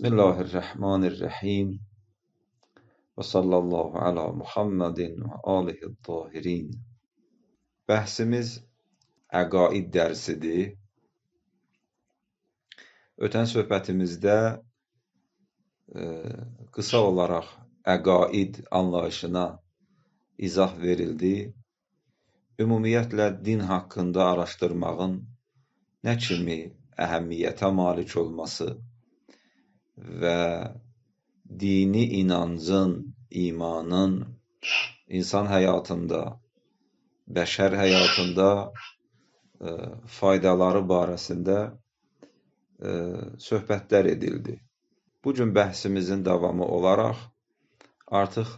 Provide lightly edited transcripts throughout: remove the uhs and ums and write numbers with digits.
Bismillahirrahmanirrahim. Və sallallahu ala Muhammedin və alihi tahirin. Bəhsimiz əqaid dərsidir. Ötən söhbətimizdə qısa olaraq əqaid anlayışına izah verildi. Ümumiyyətlə din haqqında araşdırmağın nə kimi əhəmiyyətə malik olması və dini inancın, imanın insan həyatında, bəşər həyatında faydaları barəsində söhbətlər edildi. Bu gün bəhsimizin davamı olaraq artıq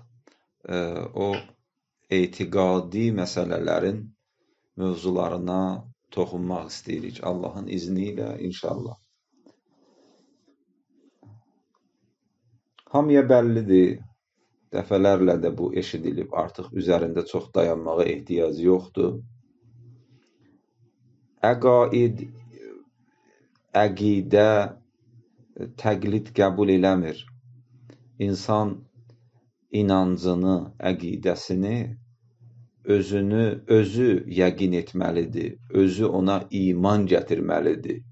o etiqadi məsələlərin mövzularına toxunmaq istəyirik Allahın izni ilə inşallah. Hamıya bəllidir, dəfələrlə də bu eşidilib, artıq üzərində çox dayanmağa ehtiyac yoxdur. Əqaid, əqidə, təqlid qəbul eləmir. İnsan inancını, əqidəsini özü yəqin etməlidir, özü ona iman gətirməlidir.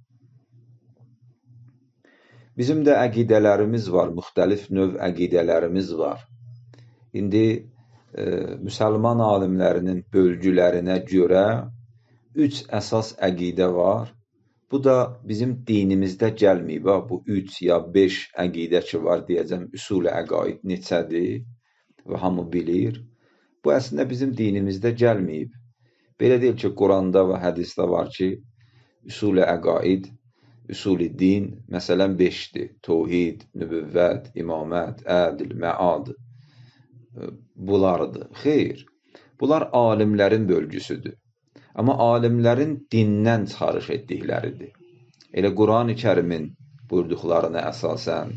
Bizim də əqidələrimiz var, müxtəlif növ əqidələrimiz var. İndi müsəlman alimlərinin bölgülərinə görə 3 əsas əqidə var. Bu da bizim dinimizdə gəlməyib. Bu 3 ya 5 əqidə ki var deyəcəm, üsul-i əqaid neçədir və hamı bilir. Bu əslində bizim dinimizdə gəlməyib. Belə deyil ki, Quranda və hədisdə var ki, üsul-i əqaid, üsul-i din, məsələn 5-dir. Tövhid, nübüvvət, imamət, ədl, məad. Bunlardır. Xeyr, bunlar alimlərin bölgüsüdür. Amma alimlərin dindən çıxarış etdikləridir. Elə Quran-ı Kərimin buyurduqlarına əsasən,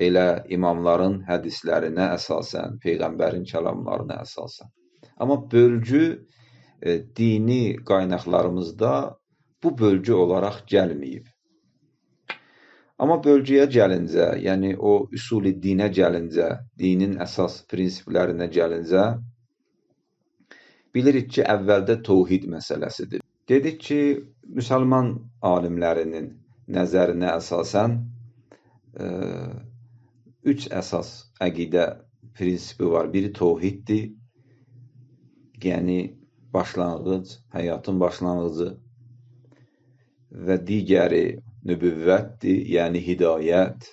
elə imamların hədislərinə əsasən, Peyğəmbərin kəlamlarına əsasən. Amma bölgü dini qaynaqlarımızda bu bölgü olaraq gəlməyib. Amma bölgüyə gəlincə, yəni o üsul-i dinə gəlincə, dinin əsas prinsiplərinə gəlincə, bilirik ki, əvvəldə tövhid məsələsidir. Dedik ki, müsəlman alimlərinin nəzərinə əsasən 3 əsas əqidə prinsipi var. Biri tövhiddir, yəni başlanğıc, həyatın başlanğıcı və digəri nübüvvətdir, yəni hidayət,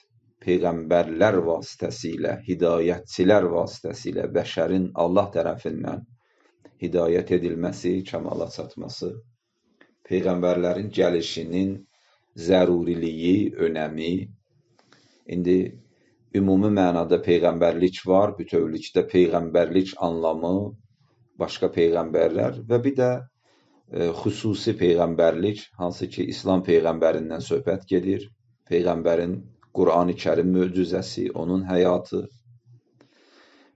peyğəmbərlər vasitəsilə, hidayətçilər vasitəsilə bəşərin Allah tərəfindən hidayət edilməsi, kəmala çatması, peyğəmbərlərin gəlişinin zəruriliyi, önəmi. İndi ümumi mənada peyğəmbərlik var, bütövlükdə peyğəmbərlik anlamı, başqa peyğəmbərlər və bir də xüsusi peyğəmbərlik, hansı ki, İslam peyğəmbərindən söhbət gedir. Peyğəmbərin Quran-ı Kərim möcüzəsi, onun həyatı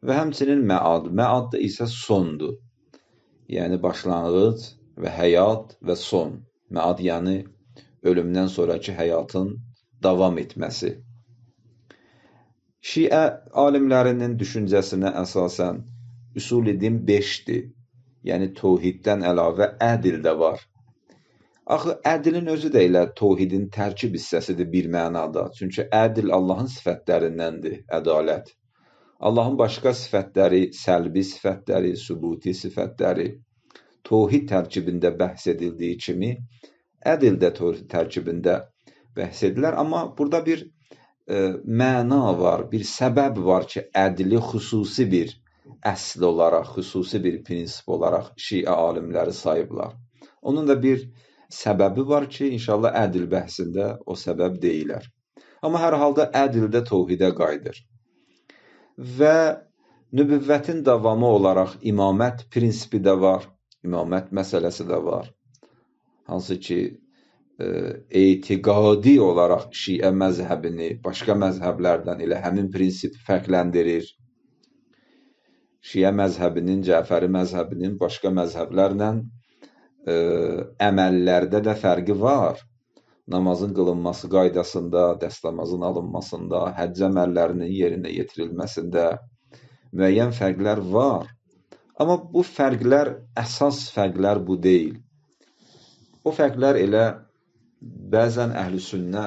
və həmçinin məad. Məad da isə sondur. Yəni başlanğıc və həyat və son. Məad yəni ölümdən sonraki həyatın davam etməsi. Şiə alimlərinin düşüncəsinə əsasən üsul-i din 5-dir. Yəni tövhiddən əlavə ədl də var. Axı ədlin özü də elə tövhidin tərkib hissəsidir bir mənada. Çünki ədl Allahın sifətlərindəndir, ədalət. Allahın başqa sifətləri, səlbi sifətləri, sübuti sifətləri tövhid tərkibində bəhs edildiyi kimi, ədl də tövhid tərkibində bəhs edilir. Amma burada bir məna var, bir səbəb var ki, ədli xüsusi bir əsl olaraq, xüsusi bir prinsip olaraq şiə alimləri sayıblar. Onun da bir səbəbi var ki, inşallah ədl bəhsində o səbəb deyilər. Amma hər halda ədl də tövhidə qayıdır. Və nübüvvətin davamı olaraq imamət prinsipi də var, imamət məsələsi də var. Hansı ki, etiqadi olaraq şiə məzhəbini başqa məzhəblərdən elə həmin prinsip fərqləndirir. Şiə məzhəbinin, Cəfəri məzhəbinin başqa məzhəblərlə əməllərdə də fərqi var. namazın qılınması qaydasında, dəstəmazın alınmasında, həcc əməllərinin yerinə yetirilməsində müəyyən fərqlər var. Amma bu fərqlər, əsas fərqlər bu deyil. O fərqlər elə bəzən əhl-i-sünnə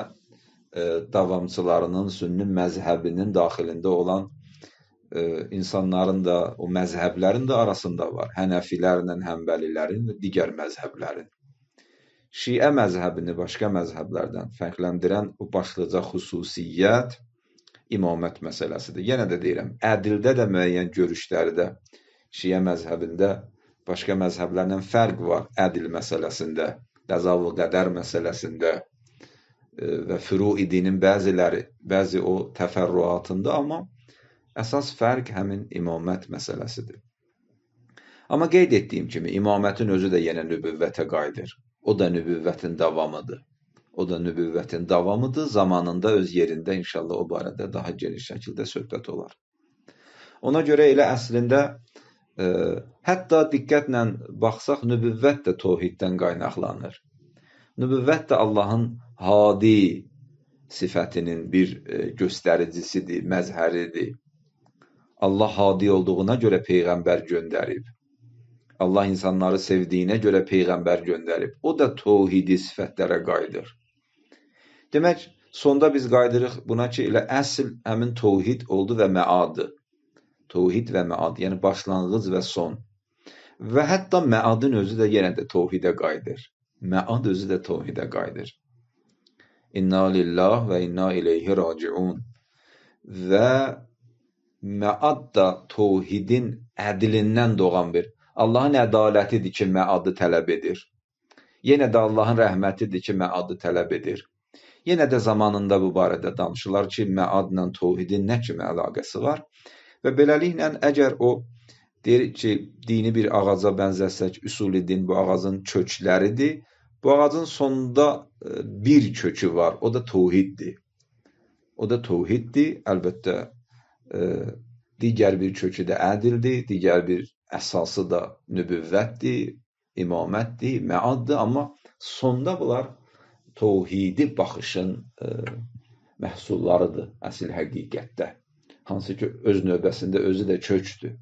davamçılarının, sünni məzhəbinin daxilində olan insanların da, o məzhəblərin də arasında var. Hənəfilərlə Həmbəlilərin və digər məzhəblərin. Şiə məzhəbini başqa məzhəblərdən fərqləndirən o başlıca xüsusiyyət imamət məsələsidir. Yenə də deyirəm, ədildə də müəyyən görüşlərdə Şiə məzhəbində başqa məzhəblərlə fərq var. Ədil məsələsində, qəza-və qədər məsələsində və furu-i dinin bəzi o təfərrüatında, amma əsas fərq həmin imamət məsələsidir. Amma qeyd etdiyim kimi, imamətin özü də yenə nübüvvətə qayıdır. O da nübüvvətin davamıdır. O da nübüvvətin davamıdır. Zamanında öz yerində inşallah o barədə daha geniş şəkildə söhbət olar. Ona görə elə əslində hətta diqqətlə baxsaq, nübüvvət də tohiddən qaynaqlanır. Nübüvvət də Allahın hadi sifətinin bir göstəricisidir, məzhəridir. Allah hadi olduğuna görə Peyğəmbər göndərib. Allah insanları sevdiyinə görə Peyğəmbər göndərib. O da tohidi sifətlərə qayıdır. Demək, sonda biz qayıdırıq buna ki, elə əsl həmin tohid oldu və məadı. Tohid və məad, yəni başlanğıc və son. Və hətta məadın özü də yenə də tohidə qayıdır. Məad özü də tohidə qayıdır. İnna lillah və inna ileyhi raciun. Və məad da tohidin ədilindən doğan bir. Allahın ədalətidir ki, məadı tələb edir. Yenə də Allahın rəhmətidir ki, məadı tələb edir. Yenə də zamanında bu barədə danışılar ki, məadla tohidin nə kimi əlaqəsi var. Və beləliklə, əgər o deyir ki, dini bir ağaca bənzəsək, üsul-i din bu ağacın kökləridir. Bu ağacın sonunda bir kökü var, o da tohiddir. O da tohiddir, əlbəttə digər bir kökü də ədildir, digər bir əsası da nübüvvətdir, imamətdir, məaddir, amma sonda bunlar tohidi baxışın məhsullarıdır əsl həqiqətdə. Hansı ki, öz növbəsində özü də kökdür.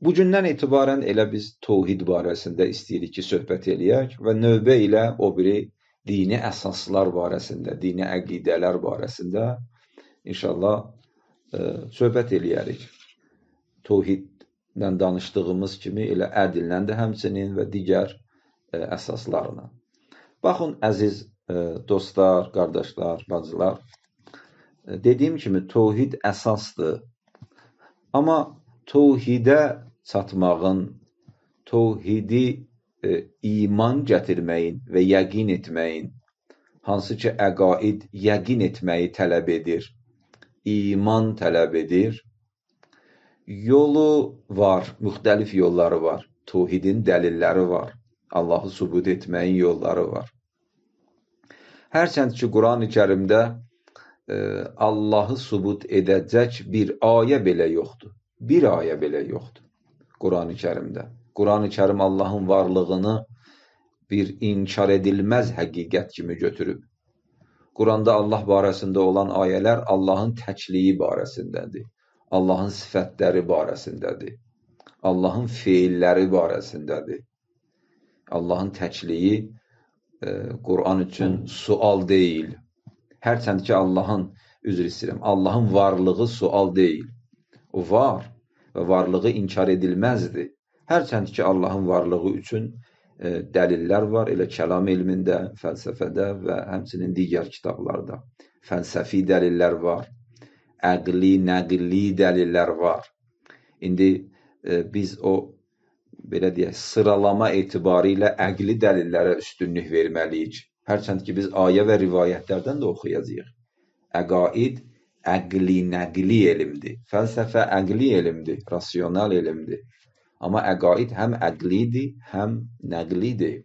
Bugündən etibarən elə biz tohid barəsində istəyirik ki, söhbət eləyək və növbə ilə o biri dini əsaslar barəsində, dini əqidələr barəsində inşallah söhbət eləyərik. Tohidlə danışdığımız kimi elə ədillə də həmçinin və digər əsaslarla. Baxın, əziz dostlar, qardaşlar, bacılar, dediyim kimi tohid əsasdır. Amma tohidə çatmağın, tohidi iman gətirməyin və yəqin etməyin, hansı ki, əqaid yəqin etməyi tələb edir, iman tələb edir, yolu var, müxtəlif yolları var, tohidin dəlilləri var, Allahı sübut etməyin yolları var. Hərçənd ki, Quran-ı Kərimdə Allahı sübut edəcək bir ayə belə yoxdur. Bir ayə belə yoxdur Quran-ı Kərimdə. Quran-ı Kərim Allahın varlığını bir inkar edilməz həqiqət kimi götürüb. Quranda Allah barəsində olan ayələr Allahın təkliyi barəsindədir. Allahın sifətləri barəsindədir. Allahın feilləri barəsindədir. Allahın təkliyi Quran üçün sual deyil. Hərçənd ki, Allahın varlığı sual deyil. O var və varlığı inkar edilməzdir. Hərçənd ki, Allahın varlığı üçün dəlillər var, elə kəlam elmində, fəlsəfədə və həmçinin digər kitablarda. Fəlsəfi dəlillər var, əqli, nəqli dəlillər var. İndi biz o, belə deyək, sıralama etibarilə əqli dəlillərə üstünlük verməliyik. Hərçənd ki, biz ayə və rivayətlərdən də oxuyacağıq. Əqaid əqli, nəqli elmdir. Fəlsəfə əqli elmdir, rasional elmdir. Amma əqaid həm əqlidir, həm nəqlidir.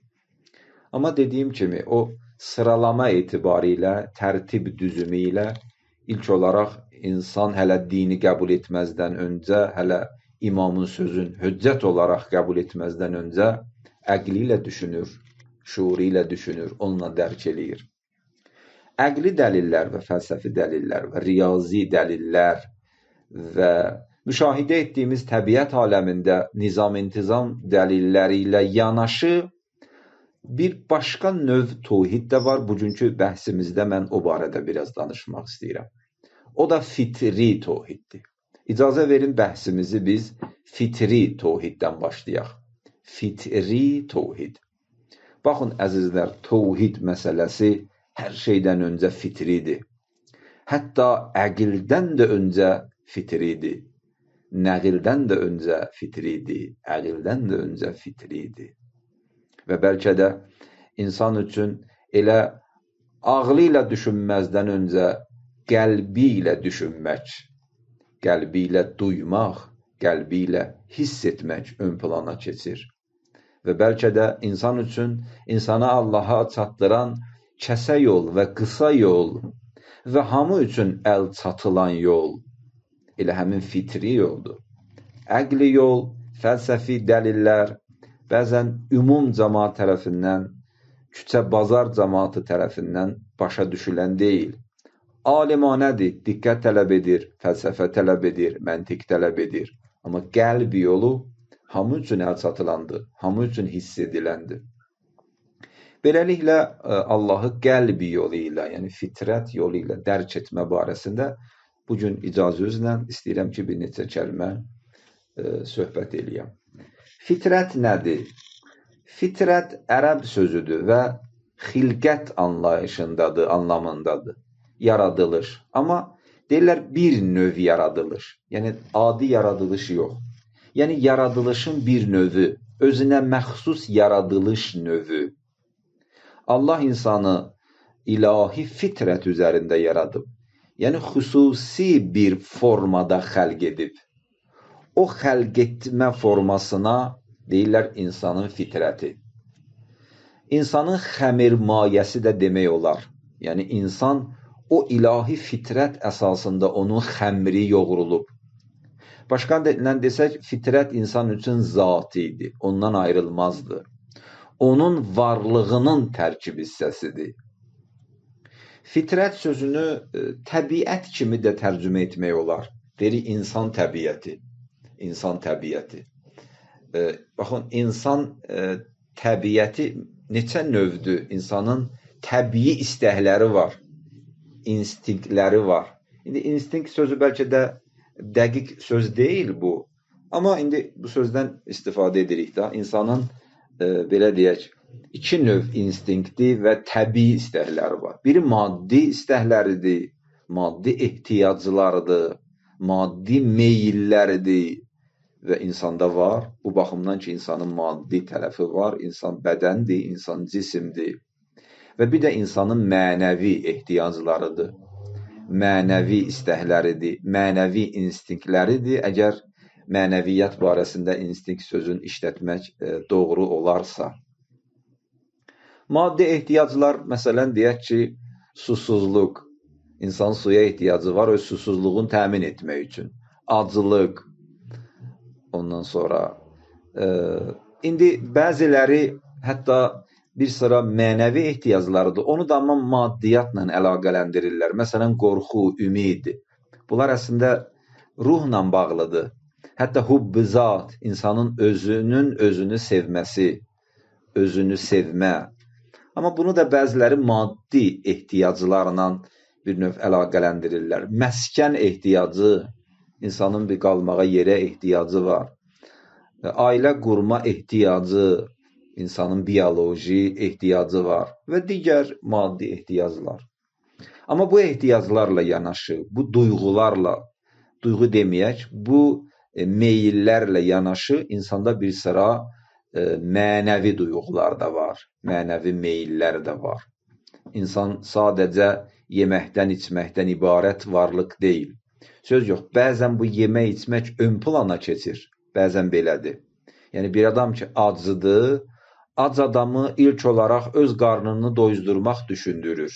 Amma dediyim kimi, o sıralama etibarilə, tərtib düzümü ilə ilk olaraq insan hələ dini qəbul etməzdən öncə, hələ imamın sözün hüccət olaraq qəbul etməzdən öncə Əqli ilə düşünür, şuuru ilə düşünür, onunla dərk eləyir. Əqli dəlillər və fəlsəfi dəlillər və riyazi dəlillər və müşahidə etdiyimiz təbiət aləmində nizam-intizam dəlilləri ilə yanaşı bir başqa növ tövhid də var. Bugünkü bəhsimizdə mən o barədə biraz danışmaq istəyirəm. O da fitri tövhiddir. İcazə verin bəhsimizi biz fitri tövhiddən başlayaq. Fitri tövhid. Baxın əzizlər, tövhid məsələsi hər şeydən öncə fitridir. Hətta əqildən də öncə fitridir. Nəqildən də öncə fitridir. Əqildən də öncə fitridir. Və bəlkə də insan üçün elə ağlı ilə düşünməzdən öncə qəlbi ilə düşünmək, qəlbi ilə duymaq, qəlbi ilə hiss etmək ön plana keçir. Və bəlkə də insan üçün insana Allaha çatdıran kəsə yol və qısa yol və hamı üçün əl çatılan yol elə həmin fitri yoldur. Əqli yol, fəlsəfi dəlillər bəzən ümum cəmaat tərəfindən, küçə bazar cəmaatı tərəfindən başa düşülən deyil. Alimanədir, diqqət tələb edir, fəlsəfə tələb edir, məntiq tələb edir. Amma qəlb yolu hamı üçün əl çatılandır, hamı üçün hiss ediləndir. Beləliklə, Allahı qəlbi yolu ilə, yəni fitrət yolu ilə dərk etmə barəsində bugün icazənizlə istəyirəm ki, bir neçə kəlmə söhbət eləyəm. Fitrət nədir? Fitrət ərəb sözüdür və xilqət anlayışındadır, anlamındadır. Yaradılış. Amma deyirlər bir növ yaradılış. Yəni adi yaradılış yox. Yəni yaradılışın bir növü, özünə məxsus yaradılış növü. Allah insanı ilahi fitrət üzərində yaradıb. Yəni xüsusi bir formada xəlq edib. O xəlq etmə formasına deyirlər insanın fitrəti. İnsanın xəmir mayəsi də demək olar. Yəni insan o ilahi fitrət əsasında onun xəmri yoğrulub. Başqa ilə desək, fitrət insan üçün zatidir, ondan ayrılmazdır. Onun varlığının tərkib hissəsidir. Fitrət sözünü təbiət kimi də tərcümə etmək olar. Deyirik, insan təbiəti. İnsan təbiəti. Baxın, insan təbiəti neçə növdür? İnsanın təbii istəkləri var, instinktləri var. İndi instinkt sözü bəlkə də dəqiq söz deyil bu. Amma indi bu sözdən istifadə edirik da. İnsanın belə deyək, iki növ instinkti və təbii istəkləri var. Biri maddi istəkləridir, maddi ehtiyaclarıdır, maddi meyilləridir və insanda var. Bu baxımdan ki, insanın maddi tərəfi var, insan bədəndir, insan cisimdir. Və bir də insanın mənəvi ehtiyaclarıdır. Mənəvi istəkləridir, mənəvi instinktləridir. Əgər mənəviyyat barəsində instinkt sözünü işlətmək doğru olarsa. Maddi ehtiyaclar, məsələn, deyək ki, susuzluq. İnsan suya ehtiyacı var, öz susuzluğunu təmin etmək üçün. Acılıq. Ondan sonra. İndi bəziləri hətta bir sıra mənəvi ehtiyaclarıdır. Onu da amma maddiyyatla əlaqələndirirlər. Məsələn, qorxu, ümid. Bunlar əslində ruhla bağlıdır. Hətta hubb-zat, insanın özünü sevməsi, özünü sevmə. Amma bunu da bəziləri maddi ehtiyaclarla bir növ əlaqələndirirlər. Məskən ehtiyacı, insanın bir qalmağa yerə ehtiyacı var. Ailə qurma ehtiyacı, insanın bioloji ehtiyacı var və digər maddi ehtiyaclar. Amma bu ehtiyaclarla yanaşı, bu duyğularla, duyğu deməyək, bu meyillərlə yanaşı insanda bir sıra mənəvi duyğular da var, mənəvi meyillər də var. İnsan sadəcə yeməkdən, içməkdən ibarət varlıq deyil. Söz yox, bəzən bu yemək, içmək ön plana keçir, bəzən belədir. Yəni bir adam ki, acıdır, ac adamı ilk olaraq öz qarnını doyuzdurmaq düşündürür.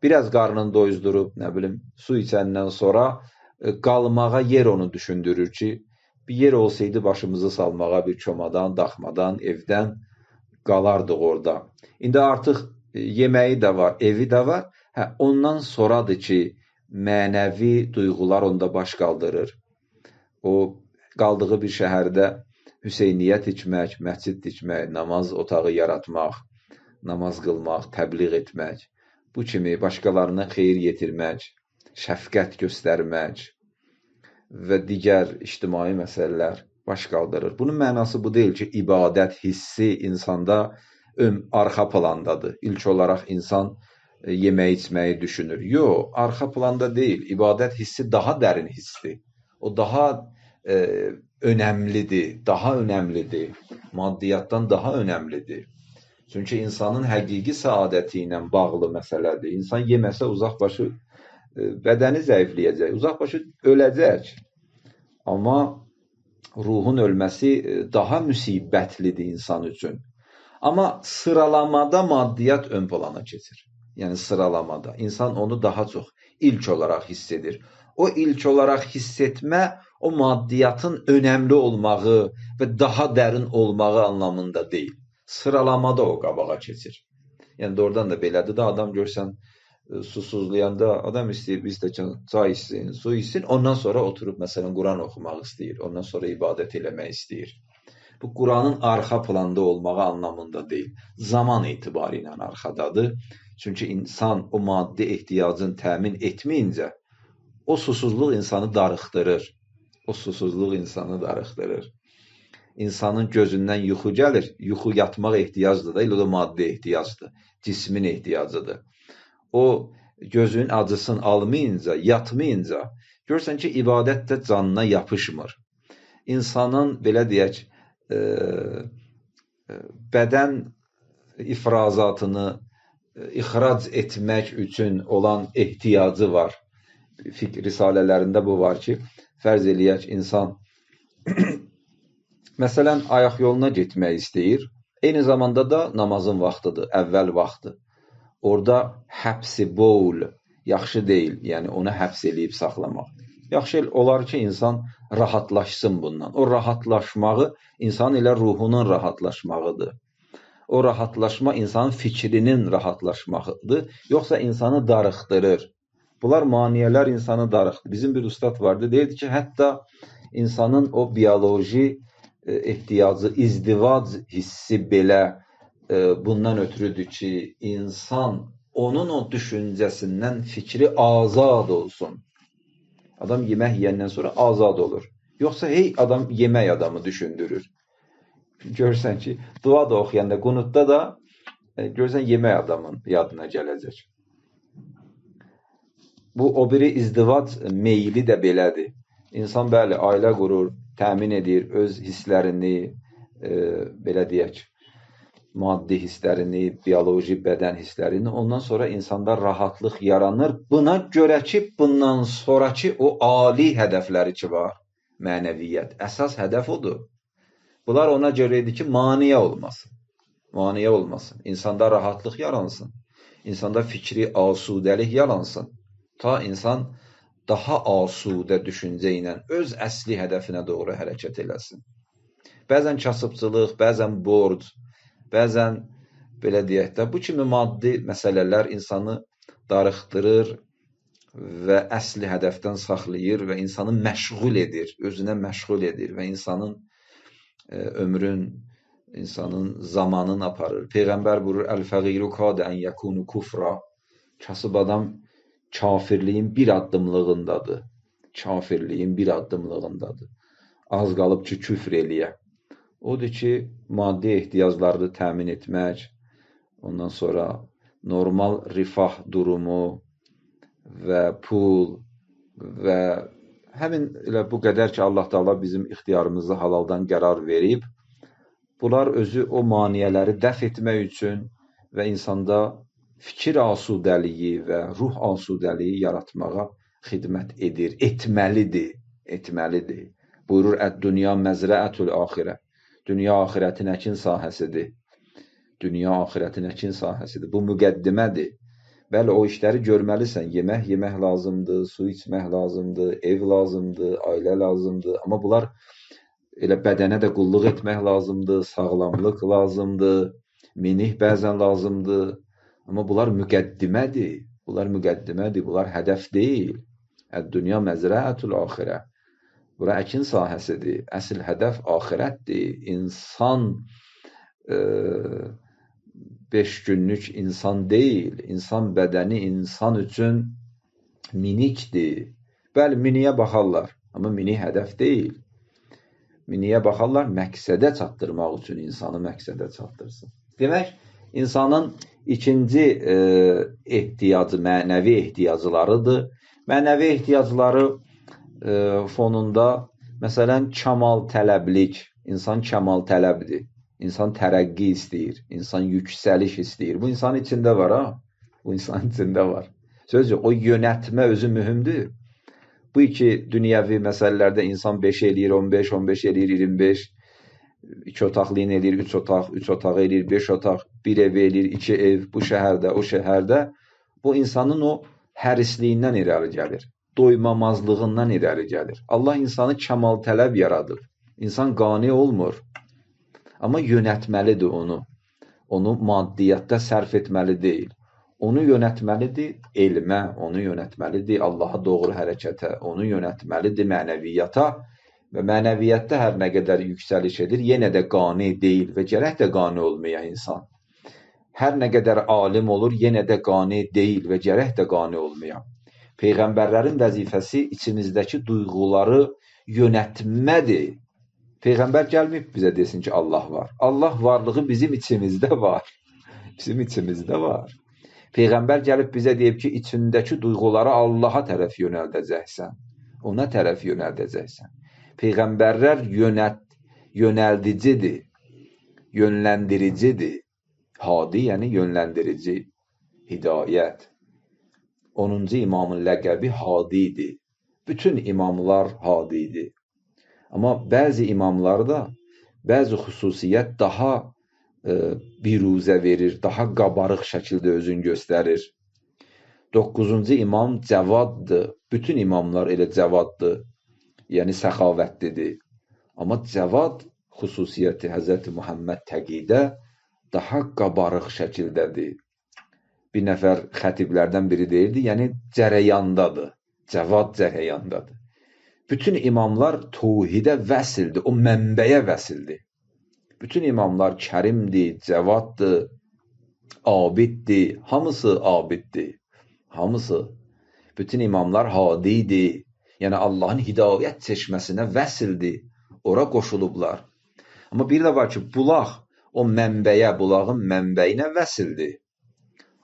Biraz qarnını doyuzdurub, nə bilim, su içəndən sonra qalmağa yer onu düşündürür ki, Bir yer olsaydı başımızı salmağa bir çomadan, daxmadan, evdən qalardıq orada. İndi artıq yeməyi də var, evi də var. Ondan sonradır ki, mənəvi duyğular onda baş qaldırır. O qaldığı bir şəhərdə Hüseyniyyət tikmək, məscid tikmək, namaz otağı yaratmaq, namaz qılmaq, təbliğ etmək, bu kimi başqalarına xeyir yetirmək, şəfqət göstərmək və digər ictimai məsələlər baş qaldırır. Bunun mənası bu deyil ki, ibadət hissi insanda arxa plandadır. İlk olaraq insan yemək içməyi düşünür. Yox, arxa planda deyil. İbadət hissi daha dərin hissdir. O daha önəmlidir, daha önəmlidir. Maddiyyatdan daha önəmlidir. Çünki insanın həqiqi səadəti ilə bağlı məsələdir. İnsan yeməsə uzaqbaşı bədəni zəifləyəcək, uzaqbaşı öləcək. Amma ruhun ölməsi daha müsibətlidir insan üçün. Amma sıralamada maddiyyat ön plana keçir. Yəni sıralamada. İnsan onu daha çox ilk olaraq hiss edir. O ilk olaraq hiss etmə, o maddiyyatın önəmli olmağı və daha dərin olmağı anlamında deyil. Sıralamada o qabağa keçir. Yəni doğrudan da belədir də, adam görsən susuzlayanda adam istəyir bir stəkan çay içsin, su içsin, ondan sonra oturub məsələn Quran oxumaq istəyir, ondan sonra ibadət eləmək istəyir. Bu Quranın arxa planda olmağı anlamında deyil. Zaman etibarı ilə arxadadır. Çünki insan o maddi ehtiyacını təmin etməyincə o susuzluq insanı darıxdırır. O susuzluq insanı darıxdırır. İnsanın gözündən yuxu gəlir. Yuxu yatmaq ehtiyacdır da, elə o maddi ehtiyacdır. Cismin ehtiyacıdır. O gözün acısını almayınca, yatmayınca görürsən ki, ibadət də canına yapışmır. İnsanın belə deyək, bədən ifrazatını ixrac etmək üçün olan ehtiyacı var. Fiqh risalələrində bu var ki, fərz eləyək insan məsələn ayaq yoluna getmək istəyir, eyni zamanda da namazın vaxtıdır, əvvəl vaxtı. Orada həbsi bowl yaxşı deyil, yəni onu həbs eləyib saxlamaq. Yaxşı olar ki, insan rahatlaşsın bundan. O rahatlaşmağı insan ilə ruhunun rahatlaşmağıdır. O rahatlaşma insanın fikrinin rahatlaşmağıdır, yoxsa insanı darıxdırır. Bunlar maniyələr insanı darıxdır. Bizim bir ustad vardı, deyirdi ki, hətta insanın o biyoloji ehtiyacı, izdivac hissi belə bundan ötürüdür ki, insan onun o düşüncəsindən fikri azad olsun. Adam yemək yiyəndən sonra azad olur. Yoxsa hey adam yemək adamı düşündürür. Görürsən ki, dua da oxuyanda, qunutda da görürsən yemək adamın yadına gələcək. Bu o biri izdivac meyli də belədir. İnsan bəli, ailə qurur, təmin edir öz hisslərini, belə deyək, maddi hisslərini, bioloji bədən hisslərini. Ondan sonra insanda rahatlıq yaranır. Buna görə ki, bundan sonraki o ali hədəfləri ki var, mənəviyyət. Əsas hədəf odur. Bunlar ona görə idi ki, maniyə olmasın. Maniyə olmasın. İnsanda rahatlıq yaransın. İnsanda fikri asudəlik yaransın. Ta insan daha asudə düşüncə ilə öz əsli hədəfinə doğru hərəkət eləsin. Bəzən kasıbçılıq, bəzən borc, bəzən belə deyək də, bu kimi maddi məsələlər insanı darıxdırır və əsli hədəfdən saxlayır və insanı məşğul edir, özünə məşğul edir və insanın ömrün, insanın zamanını aparır. Peyğəmbər buyurur, Əl-fəqiru kadə ən yəkunu kufra. Kasıb adam kafirliyin bir addımlığındadır. Kafirliyin bir addımlığındadır. Az qalıb ki, küfr eləyə. Odur ki, maddi ehtiyaclarını təmin etmək, ondan sonra normal rifah durumu və pul və həmin elə bu qədər ki, Allah Taala bizim ixtiyarımızda halaldan qərar verib, bunlar özü o maniyələri dəf etmək üçün və insanda fikir asudəliyi və ruh asudəliyi yaratmağa xidmət edir, etməlidir. Buyurur, Əd-dünya məzrəətül axirə. Dünya axirətin əkin sahəsidir. Dünya axirətin əkin sahəsidir. Bu müqəddimədir. Bəli, o işləri görməlisən. Yemək lazımdır, su içmək lazımdır, ev lazımdır, ailə lazımdır. Amma bunlar Elə bədənə də qulluq etmək lazımdır, sağlamlıq lazımdır, minih bəzən lazımdır. Amma bunlar müqəddimədir. Bunlar hədəf deyil. Dünya məzrəətul axirə. Bura əkin sahəsidir. Əsl hədəf axirətdir. İnsan 5 günlük insan deyil. İnsan bədəni insan üçün minikdir. Bəli, miniyə baxarlar, amma minik hədəf deyil. Miniyə baxarlar, məqsədə çatdırmaq üçün insanı məqsədə çatdırsın. Demək, insanın ikinci ehtiyacı, mənəvi ehtiyaclarıdır. Mənəvi ehtiyacları fonunda, məsələn, kəmal tələblik, insan kəmal tələbdir. İnsan tərəqqi istəyir, insan yüksəliş istəyir. Bu insanın içində var, ha? Bu insanın içində var. Sözcə, o yönətmə özü mühümdür. Bu iki dünyəvi məsələlərdə insan 5 eləyir, 15, 15 eləyir, 25, 2 otaqlıyın eləyir, 3 otaq, 3 otaq eləyir, 5 otaq, 1 ev eləyir, 2 ev, bu şəhərdə, o şəhərdə. Bu insanın o hərisliyindən irəli gəlir, doymamazlığından irəli gəlir. Allah insanı kəmal tələb yaradır. İnsan qani olmur, amma yönətməlidir onu. Onu maddiyyatda sərf etməli deyil. Onu yönətməlidir elmə, onu yönətməlidir Allaha doğru hərəkətə, onu yönətməlidir mənəviyyata və mənəviyyatda hər nə qədər yüksəliş edir, yenə də qani deyil və gərək də qani olmaya insan. Hər nə qədər alim olur, yenə də qani deyil və gərək də qani olmaya. Peyğəmbərlərin vəzifəsi içimizdəki duyğuları yönətmədir. Peyğəmbər gəlməyib bizə desin ki, Allah var. Allah varlığı bizim içimizdə var. Bizim içimizdə var. Peyğəmbər gəlib bizə deyib ki, içindəki duyğuları Allaha tərəf yönəldəcəksən. Ona tərəf yönəldəcəksən. Peyğəmbərlər yönəldicidir, yönləndiricidir. Hadi, yəni yönləndirici, hidayət. 10-cu imamın ləqəbi Hadidir. Bütün imamlar Hadidir. Amma bəzi imamlarda bəzi xüsusiyyət daha biruzə verir, daha qabarıq şəkildə özünü göstərir. 9-cu imam Cəvaddır. Bütün imamlar elə Cəvaddır. Yəni səxavətlidir. Amma Cəvad xüsusiyyəti Həzrəti Muhammed təqidə daha qabarıq şəkildədir. Bir nəfər xətiblərdən biri deyirdi, yəni cərəyandadır. Cəvad cərəyandadır. Bütün imamlar tövhidə vəsildir, o mənbəyə vəsildir. Bütün imamlar kərimdir, cəvaddır, abiddir, hamısı abiddir, hamısı. Bütün imamlar hadidir, yəni Allahın hidayət çeşməsinə vəsildir, ora qoşulublar. Amma bir də var ki, bulaq o mənbəyə, bulağın mənbəyinə vəsildir.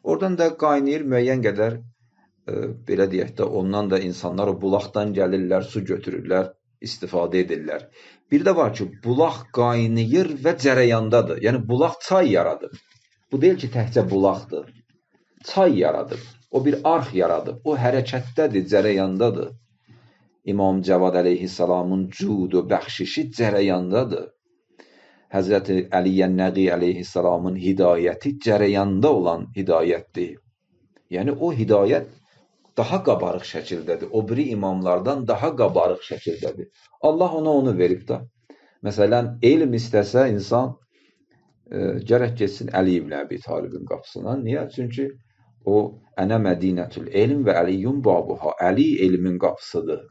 Oradan da qaynayır müəyyən qədər, belə deyək də, ondan da insanlar o bulaqdan gəlirlər, su götürürlər, istifadə edirlər. Bir də var ki, bulaq qaynayır və cərəyandadır. Yəni, bulaq çay yaradır. Bu deyil ki, təkcə bulaqdır. Çay yaradır. O bir arx yaradır. O hərəkətdədir, cərəyandadır. İmam Cəvad əleyhissalamın cudu, bəxşişi cərəyandadır. Həzrəti Əliyyən Nəqi əleyhissalamın hidayəti cərəyanda olan hidayətdir. Yəni, o hidayət daha qabarıq şəkildədir. O biri imamlardan daha qabarıq şəkildədir. Allah ona onu verib da. Məsələn, elm istəsə insan gərək geçsin Əli ibn Əbi Talibin qapısına. Niyə? Çünki o ənə mədinətül elm və əliyyun babuha. Əli elmin qapısıdır.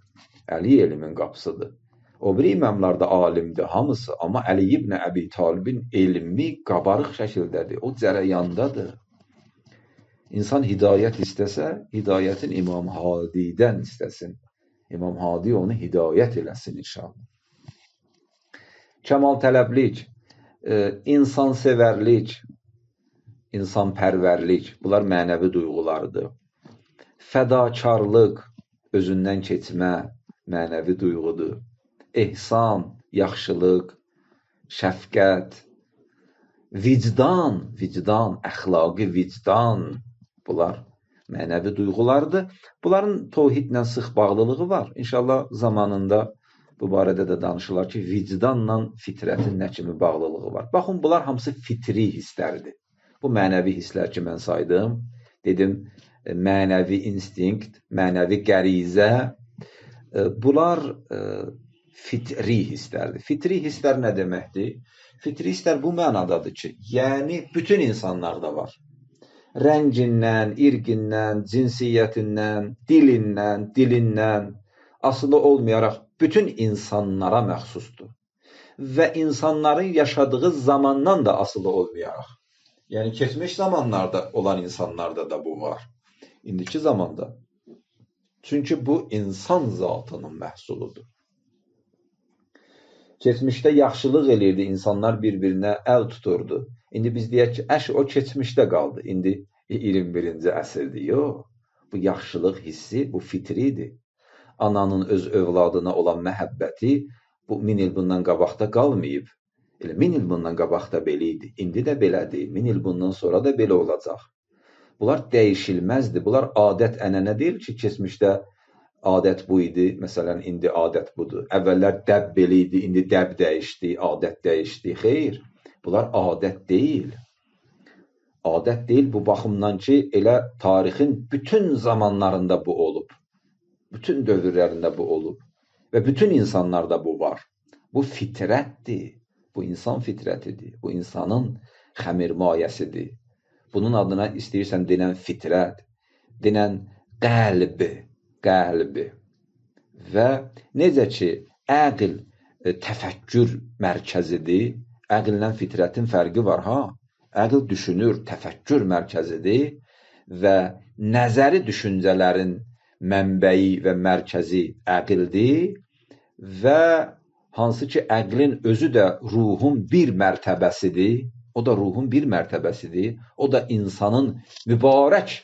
Əli elmin qapısıdır. O biri imamlar da alimdir, hamısı. Amma Əli ibn Əbi Talibin elmi qabarıq şəkildədir. O cərəyandadır. İnsan hidayət istəsə, hidayətin İmam Hadidən istəsin. İmam Hadi onu hidayət eləsin inşallah. Kəmal tələblik, insansevərlik, insanpərvərlik, bunlar mənəvi duyğulardır. Fədakarlıq, özündən keçmə, mənəvi duyğudur. ehsan, yaxşılıq, şəfqət, vicdan, əxlaqi vicdan, bunlar mənəvi duyğulardır. Bunların təvhidlə sıx bağlılığı var. İnşallah zamanında bu barədə də danışırlar ki, vicdanla fitrətin nə kimi bağlılığı var. Baxın, bunlar hamısı fitri hisslərdir. Bu mənəvi hisslər ki, mən saydım. Dedim, mənəvi instinkt, mənəvi qərizə. Bunlar fitri hisslərdir. Fitri hisslər nə deməkdir? Fitri hisslər bu mənadadır ki, yəni bütün insanlarda var. Rəngindən, irqindən, cinsiyyətindən, dilindən asılı olmayaraq bütün insanlara məxsusdur. Və insanların yaşadığı zamandan da asılı olmayaraq. Yəni keçmiş zamanlarda olan insanlarda da bu var. İndiki zamanda. Çünki bu insan zatının məhsuludur. Keçmişdə yaxşılıq elirdi, insanlar bir-birinə əl tuturdu. İndi biz deyək ki, o keçmişdə qaldı. İndi 21-ci əsrdir. Yox, bu yaxşılıq hissi, bu fitridir. Ananın öz övladına olan məhəbbəti bu 1000 il bundan qabaqda qalmayıb. Elə 1000 il bundan qabaqda belə idi. İndi də belədir. 1000 il bundan sonra da belə olacaq. Bunlar dəyişilməzdir. Bunlar adət-ənənə deyil ki, keçmişdə adət bu idi, məsələn, indi adət budur. Əvvəllər dəb belə idi, indi dəb dəyişdi, adət dəyişdi. Xeyr, bunlar adət deyil. Adət deyil bu baxımdan ki, elə tarixin bütün zamanlarında bu olub. Bütün dövrlərində bu olub. Və bütün insanlarda bu var. Bu fitrətdir. Bu insan fitrətidir. Bu insanın xəmirmayəsidir. Bunun adına istəyirsən denən fitrət, denən qəlbi. Və necə ki, əql təfəkkür mərkəzidir, əqllə fitrətin fərqi var, ha? Əql düşünür, təfəkkür mərkəzidir və nəzəri düşüncələrin mənbəyi və mərkəzi əqldir və hansı ki, əqlin özü də ruhun bir mərtəbəsidir, o da ruhun bir mərtəbəsidir, o da insanın mübarək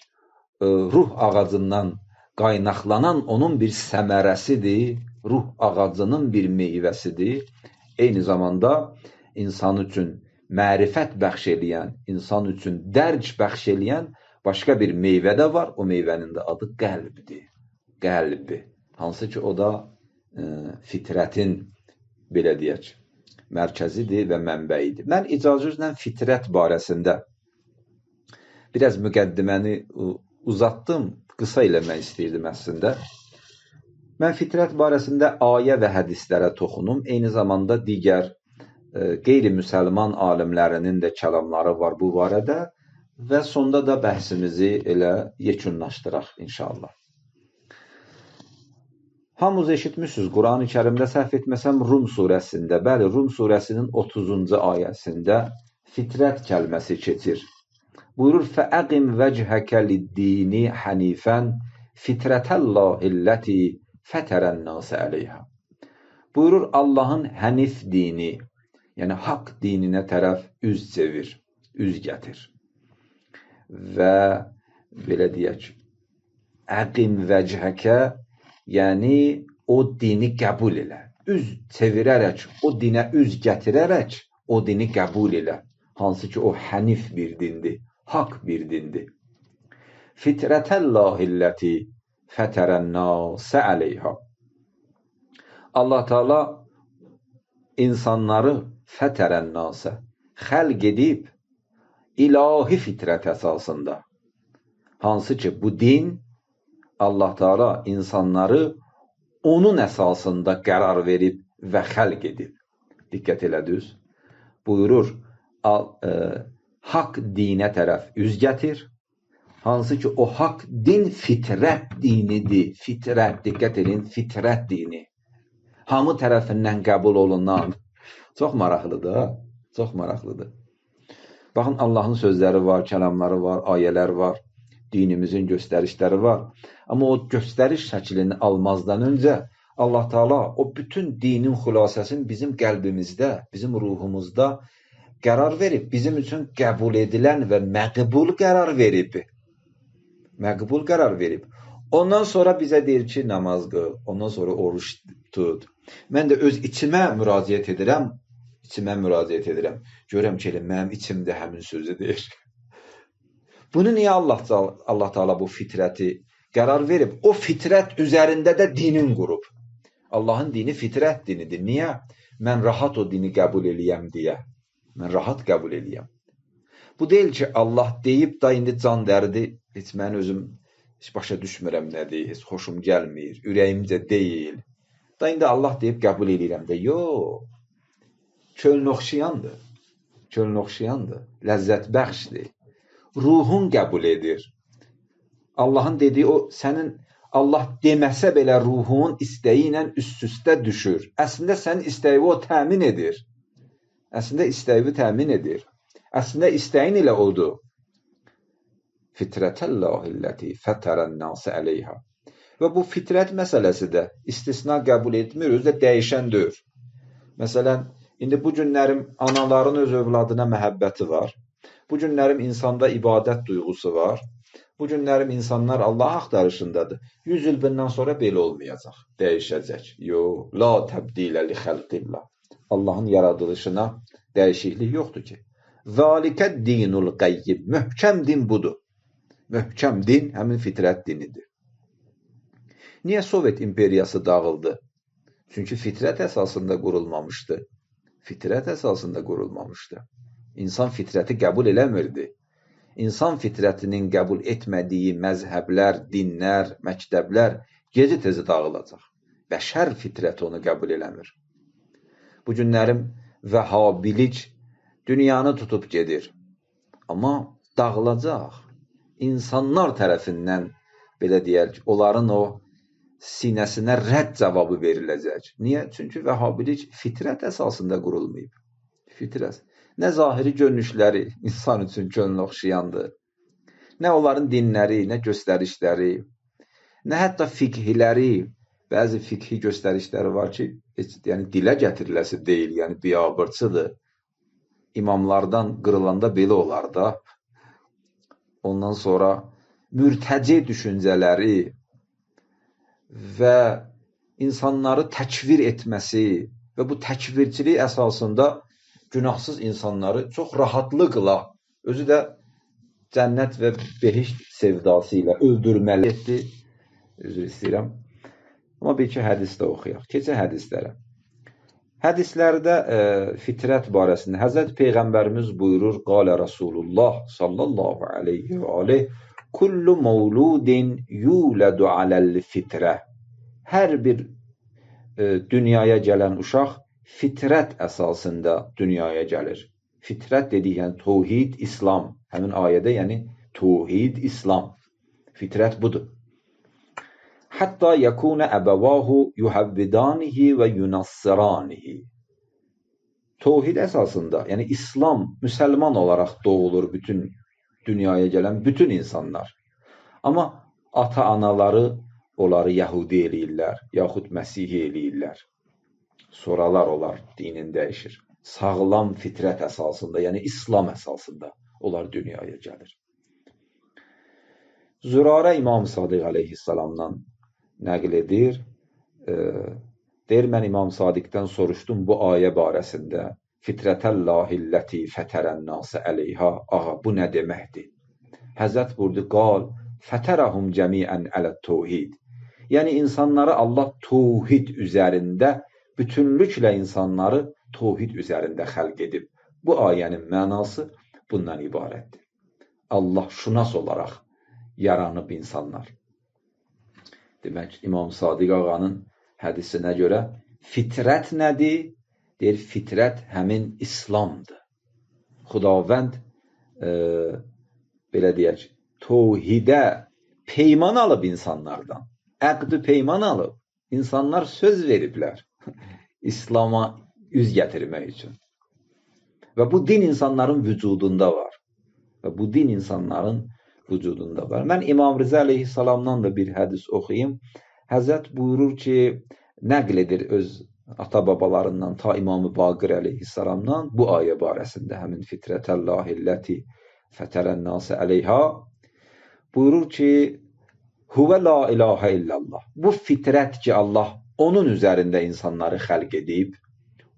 ruh ağacından qaynaqlanan onun bir səmərəsidir, ruh ağacının bir meyvəsidir. Eyni zamanda insan üçün mərifət bəxş eləyən, insan üçün dərc bəxş eləyən başqa bir meyvə də var. O meyvənin də adı qəlbdir. Qəlbi. Hansı ki, o da fitrətin, belə deyək, mərkəzidir və mənbəyidir. Mən icazənizlə fitrət barəsində biraz müqəddiməni uzatdım. Qısa eləmək istəyirdim əslində. Mən fitrət barəsində ayə və hədislərə toxunum. Eyni zamanda digər qeyri-müsəlman alimlərinin də kəlamları var bu barədə və sonda da bəhsimizi elə yekunlaşdıraq inşallah. Hamınız eşitmişsiniz, Quran-ı Kərimdə səhv etməsəm Rum surəsində, bəli, Rum surəsinin 30-cu ayəsində fitrət kəlməsi keçir. Buyurur, فَأَقِمْ وَجْهَكَ لِلدِّينِ حَنِيفًا فِتْرَةَ اللّٰهِ الَّتِي فَتَرَ النَّاسَ عَلَيْهَا. Buyurur, Allahın hənif dini, yəni haqq dininə tərəf üz çevir, üz gətir. Və belə deyək, əqim vəchəkə, yəni o dini qəbul elə. Üz çevirərək, o dinə üz gətirərək, o dini qəbul elə. Hansı ki, o hənif bir dindir. Haqq bir dindir. Fitrətəllahilləti fətərənnəsə əleyhə. Allah Teala insanları fətərənnəsə xəlq edib ilahi fitrət əsasında. Hansı ki, bu din Allah Teala insanları onun əsasında qərar verib və xəlq edib. Diqqət elədiniz. Buyurur, haqq dinə tərəf üz gətir. Hansı ki, o haqq din fitrət dinidir. Fitrət, diqqət edin, fitrət dini. Hamı tərəfindən qəbul olunan. Çox maraqlıdır, çox maraqlıdır. Baxın, Allahın sözləri var, kəlamları var, ayələr var, dinimizin göstərişləri var. Amma o göstəriş şəklini almazdan öncə Allah Teala o bütün dinin xülasəsini bizim qəlbimizdə, bizim ruhumuzda qərar verib, bizim üçün qəbul edilən və məqbul qərar verib. Məqbul qərar verib. Ondan sonra bizə deyir ki, namaz qıl, ondan sonra oruç tut. Mən də öz içimə müraciət edirəm, Görəm ki, mənim içimdə həmin sözü deyir. Bunu niyə Allah Teala bu fitrəti qərar verib? O fitrət üzərində də dinin qurub. Allahın dini fitrət dinidir. Niyə? Mən rahat o dini qəbul eləyəm deyə. Mən rahat qəbul eləyəm. Bu deyil ki, Allah deyib da indi can dərdi, heç mən özüm heç başa düşmürəm nə deyir, heç xoşum gəlmir, ürəyimcə deyil. Da indi Allah deyib qəbul edirəm də. Yox. Çölün oxşayandır. Çölün oxşayandır. Ləzzət bəxşdir. Ruhun qəbul edir. Allahın dediyi o sənin Allah deməsə belə ruhun istəyi ilə üst-üstə düşür. Əslində sənin istəyi o təmin edir. Əslində istəyi təmin edir. Əslində istəyin ilə odur. Fitrətəllahilləti fətərən-nəsə əleyhə. Və bu fitrət məsələsi də istisna qəbul etmir, özü də dəyişən deyil. Məsələn, indi bu günlərim anaların öz övladına məhəbbəti var. Bu günlərim insanda ibadət duyğusu var. Bu günlərim insanlar Allah axtarışındadır. 100 il bundan sonra belə olmayacaq, dəyişəcək. Yox, la təbdilə li xəlqillah. Allahın yaradılışına dəyişiklik yoxdur ki. Zəlikə dinul qayyim. Möhkəm din budur. Möhkəm din həmin fitrət dinidir. Niyə Sovet imperiyası dağıldı? Çünki fitrət əsasında qurulmamışdı. Fitrət əsasında qurulmamışdı. İnsan fitrəti qəbul eləmirdi. İnsan fitrətinin qəbul etmədiyi məzhəblər, dinlər, məktəblər gecə-tezə dağılacaq. Bəşər fitrəti onu qəbul eləmir. Bu günlərim vəhhabilik dünyanı tutub gedir. Amma dağılacaq. İnsanlar tərəfindən, belə deyək, onların o sinəsinə rədd cavabı veriləcək. Niyə? Çünki vəhhabilik fitrət əsasında qurulmayıb. Fitrət. Nə zahiri görünüşləri insan üçün könlünə oxşayandır, nə onların dinləri, nə göstərişləri, nə hətta fiqhiləri, bəzi fiqhi göstərişləri var ki, yəni dilə gətiriləsi deyil, yəni biabırçıdır. İmamlardan qırılanda belə olar da. Ondan sonra mürtəci düşüncələri və insanları təkvir etməsi və bu təkvirçilik əsasında günahsız insanları çox rahatlıqla, özü də cənnət və behişt sevdası ilə öldürməli etdi. Üzr istəyirəm. Amma bir iki hədis də oxuyaq. Keçək hədislərə. Hədislərdə fitrət barəsində Həzrət Peyğəmbərimiz buyurur, qalə Rasulullah sallallahu aleyhi və aleyh, kullu mevludin yulədu aləl fitrə. Hər bir dünyaya gələn uşaq fitrət əsasında dünyaya gəlir. Fitrət dedik, yəni tövhid, İslam. Həmin ayədə, yəni tövhid, İslam. Fitrət budur. Hətta yəkunə əbəvahu yuhavvidanihi və yunassiranihi. Tövhid əsasında, yəni İslam, müsəlman olaraq doğulur bütün dünyaya gələn bütün insanlar. Amma ata-anaları onları Yahudi eləyirlər, yaxud Məsihi eləyirlər. Sonralar onlar dinin dəyişir. Sağlam fitrət əsasında, yəni İslam əsasında onlar dünyaya gəlir. Zürarə İmam Sadiq aleyhissalamdan nəql edir. Deyir, mən İmam Sadiqdən soruşdum bu ayə barəsində. Fitrətəllahilləti fətərən-nəsə əleyhə. Ağa, bu nə deməkdir? Həzrət buyurdu, qal, fətərəhum cəmiən ələt-tövhid. Yəni, insanları Allah tövhid üzərində, bütünlüklə insanları tövhid üzərində xəlq edib. Bu ayənin mənası bundan ibarətdir. Allah şunas olaraq yaranıb insanlar. Demək, İmam Sadiq ağanın hədisinə görə fitrət nədir? Deyir, fitrət həmin İslamdır. Xudavənd, belə deyək, tövhidə peyman alıb insanlardan. Əqd-i peyman alıb. İnsanlar söz veriblər İslam'a üz gətirmək üçün. Və bu din insanların vücudunda var. Və bu din insanların vücudunda var. Mən İmam Rıza aleyhissalamdan da bir hədis oxuyayım. Həzrət buyurur ki, nəql edir öz ata-babalarından ta İmam-ı Baqir aleyhissalamdan bu ayə barəsində, həmin fitrətəllahilləti fətərən-nəsə əleyhə, buyurur ki, huvə la ilahə illallah. Bu fitrət ki, Allah onun üzərində insanları xəlq edib,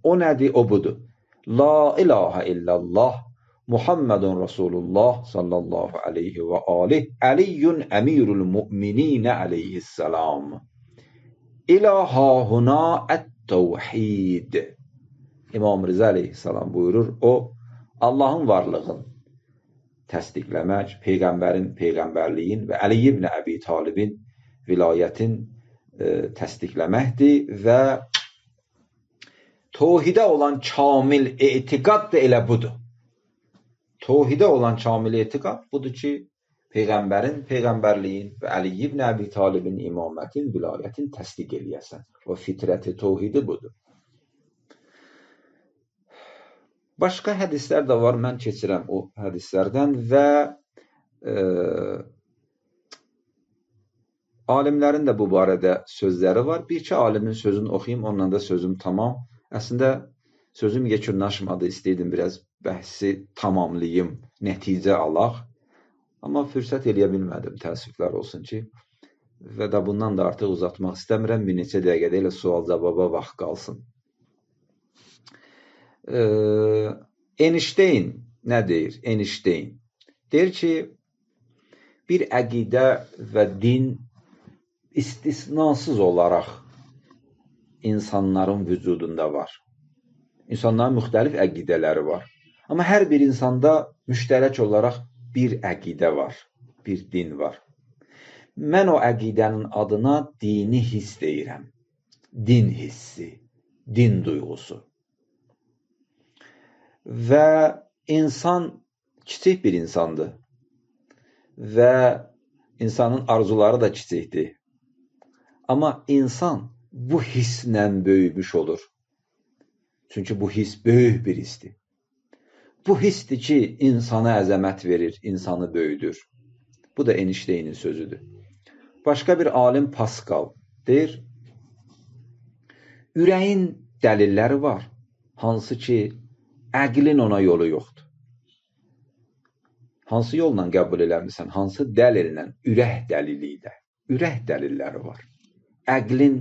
o nədir? O budur. La ilahə illallah Muhammedun Rasulullah sallallahu aleyhi və aleyh Əliyyun əmirul mü'mininə aleyhissalam. İlahahuna ət-təvhid. İmam Rıza aleyhissalam buyurur, o Allahın varlığını təsdiqləmək, Peyğəmbərin peyğəmbərliyin və Əli ibn Əbi Talibin vilayətin təsdiqləməkdir və Tohidə olan kamil etiqad da elə budur. Tohidə olan kamil etiqad budur ki, Peyğəmbərin peyğəmbərliyin və Əli ibn Əbi Talibin imamətin, vilayətin təsdiq eləyəsən. O fitrəti tohidi budur. Başqa hədislər də var, mən keçirəm o hədislərdən və alimlərin də bu barədə sözləri var. Bir-iki alimin sözünü oxuyayım, onunla da sözüm tamam. Əslində, sözüm yekunlaşmadı, istəyirdim biraz bəhsi tamamlayım, nəticə alaq. Amma fürsət eləyə bilmədim, təəssüflər olsun ki. Və də bundan da artıq uzatmaq istəmirəm, bir neçə dəqiqədə elə sual-cavaba vaxt qalsın. Einstein nə deyir? Einstein deyir ki, bir əqidə və din istisnasız olaraq insanların vücudunda var. İnsanların müxtəlif əqidələri var. Amma hər bir insanda müştərək olaraq bir əqidə var, bir din var. Mən o əqidənin adına dini hiss deyirəm. Din hissi, din duyğusu. Və insan kiçik bir insandır. Və insanın arzuları da kiçikdir. Amma insan bu hisslə böyümüş olur. Çünki bu his böyük bir hissdir. Bu hissdir ki, insana əzəmət verir, insanı böyüdür. Bu da Einstein'in sözüdür. Başqa bir alim Pascal deyir, ürəyin dəlilləri var, hansı ki, əqlin ona yolu yoxdur. Hansı yolla qəbul eləmirsən, hansı dəlillə, ürək dəlili ilə, ürək dəlilləri var. Əqlin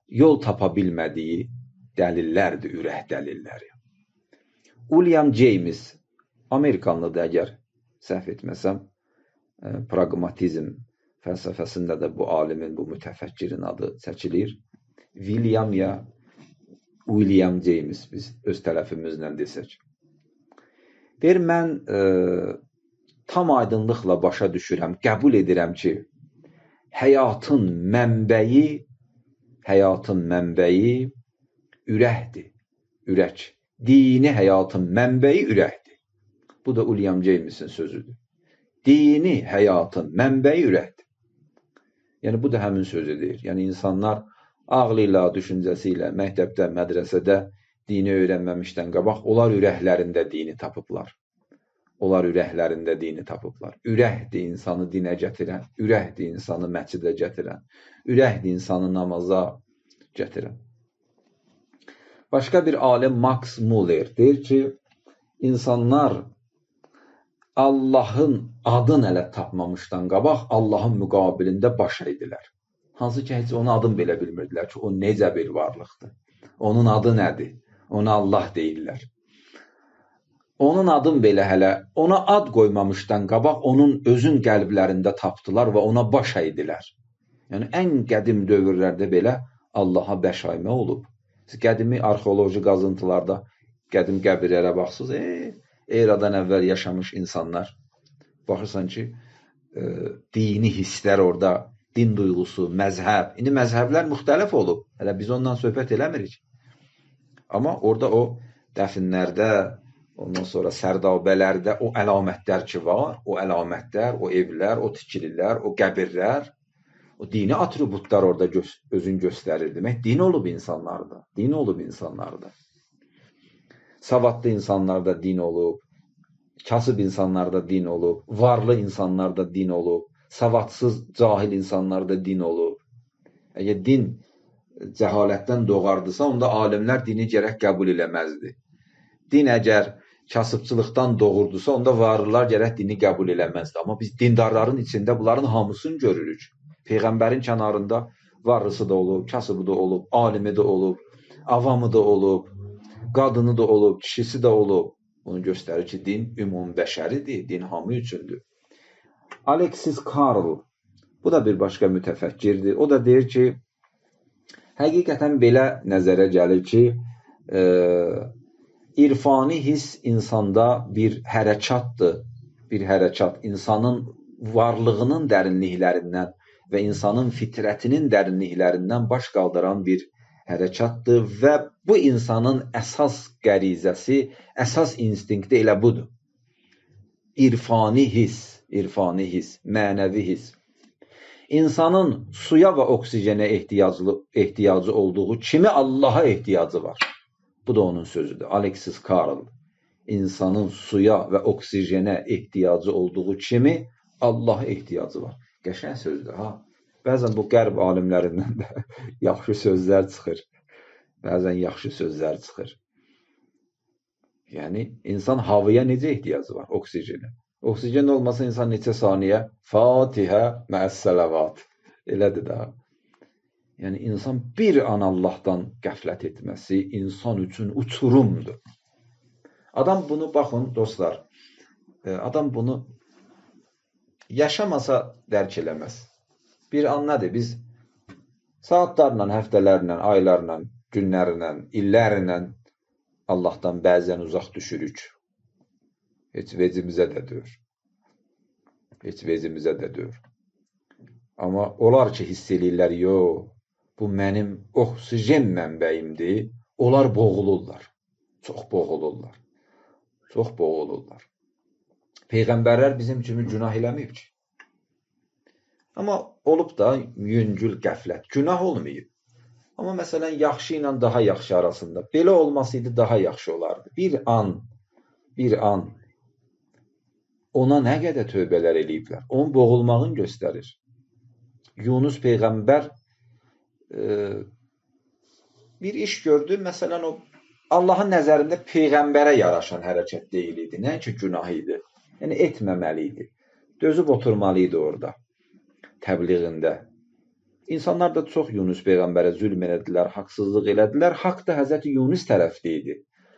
yol tapa bilmədiyi dəlillərdir, ürək dəlilləri. William James, Amerikanlıdır əgər səhv etməsəm, pragmatizm fəlsəfəsində də bu alimin, bu mütəfəkkirin adı çəkilir. William ya William James, biz öz tələffüzlə desək. Deyir, mən tam aydınlıqla başa düşürəm, qəbul edirəm ki, həyatın mənbəyi ürəkdir, ürək. Dini həyatın mənbəyi ürəkdir. Bu da William James'in sözüdür. Dini həyatın mənbəyi ürəkdir. Yəni, bu da həmin sözü deyir. Yəni, insanlar ağlı ilə, düşüncəsi ilə, məktəbdə, mədrəsədə dini öyrənməmişdən qabaq, onlar ürəklərində dini tapıblar. Onlar ürəklərində dini tapıblar. Ürəkdir insanı dinə gətirən, ürəkdir insanı məscidə gətirən, ürəkdir insanı namaza gətirən. Başqa bir alim Max Muller deyir ki, insanlar Allahın adını hələ tapmamışdan qabaq Allahın müqabilində baş eydilər. Hansı ki, heç onun adını belə bilmirdilər ki, o necə bir varlıqdır. Onun adı nədir? Ona Allah deyirlər. Onun adını belə hələ, ona ad qoymamışdan qabaq onun özün qəlblərində tapdılar və ona baş eydilər. Yəni, ən qədim dövrlərdə belə Allaha bəş əymə olub. Siz qədimi arxeoloji qazıntılarda qədim qəbirlərə baxsınız, eradan əvvəl yaşamış insanlar. Baxırsan ki, dini hisslər orada, din duyğusu, məzhəb. İndi məzhəblər müxtəlif olub. Hələ biz ondan söhbət eləmirik. Amma orada o dəfinlərdə, ondan sonra sərdabələrdə o əlamətlər ki var, o əlamətlər, o evlər, o tikililər, o qəbirlər, o dini atributlar orada özün göstərir. Demək, din olub insanlarda. Din olub insanlarda. Savadlı insanlarda din olub, kasıb insanlarda din olub, varlı insanlarda din olub, savadsız, cahil insanlarda din olub. Əgər din cəhalətdən doğardısa, onda alimlər dini gərək qəbul eləməzdi. Din əgər kasıbçılıqdan doğurdusa, onda varlılar gərək dini qəbul eləməzdi. Amma biz dindarların içində bunların hamısını görürük. Peyğəmbərin kənarında varlısı da olub, kasıbı da olub, alimi də olub, avamı da olub, qadını da olub, kişisi də olub. Bunu göstərir ki, din ümumi bəşəridir, din hamı üçündür. Alexis Carrel, bu da bir başqa mütəfəkkirdir. O da deyir ki, həqiqətən belə nəzərə gəlir ki, irfani hiss insanda bir hərəkatdır, bir hərəkat, insanın varlığının dərinliklərindən və insanın fitrətinin dərinliklərindən baş qaldıran bir hərəkatdır və bu insanın əsas qərizəsi, əsas instinkti elə budur. İrfani his, mənəvi his. İnsanın suya və oksijenə ehtiyacı olduğu kimi Allaha ehtiyacı var. Bu da onun sözüdür. Alexis Carrel. İnsanın suya və oksijenə ehtiyacı olduğu kimi Allaha ehtiyacı var. Qəşəng sözdür, ha? Bəzən bu qərb alimlərindən də yaxşı sözlər çıxır. Bəzən yaxşı sözlər çıxır. Yəni, insan havaya necə ehtiyacı var? Oksijenə. Oksijen olmasa insan neçə saniyə? Fatihə məəs-sələvat. Elədir də. Yəni, insan bir an Allahdan qəflət etməsi insan üçün uçurumdur. Adam bunu, baxın dostlar, adam bunu yaşamasa dərk eləməz. Bir an nədir? Biz saatlarla, həftələrlə, aylarla, günlərlə, illərlə Allahdan bəzən uzaq düşürük. Heç vecimizə də deyir. Heç vecimizə də deyir. Amma olar ki, hiss eləyirlər, yox, bu mənim oksijen mənbəyimdir. Onlar boğulurlar. Çox boğulurlar. Çox boğulurlar. Peyğəmbərlər bizim kimi günah eləməyib ki. Amma olub da yüngül qəflət. Günah olmayıb. Amma məsələn, yaxşı ilə daha yaxşı arasında. Belə olmasaydı daha yaxşı olardı. Bir an ona nə qədər tövbələr eləyiblər. Onun boğulmağını göstərir. Yunus Peyğəmbər bir iş gördü. Məsələn, o Allahın nəzərində Peyğəmbərə yaraşan hərəkət deyil idi. Nəinki günah idi. Yəni, etməməli idi. Dözüb oturmalı idi orada. Təbliğində. İnsanlar da çox Yunus Peyğəmbərə zülm elədilər, haqsızlıq elədilər. Haqq da Həzrəti Yunus tərəfdə idi.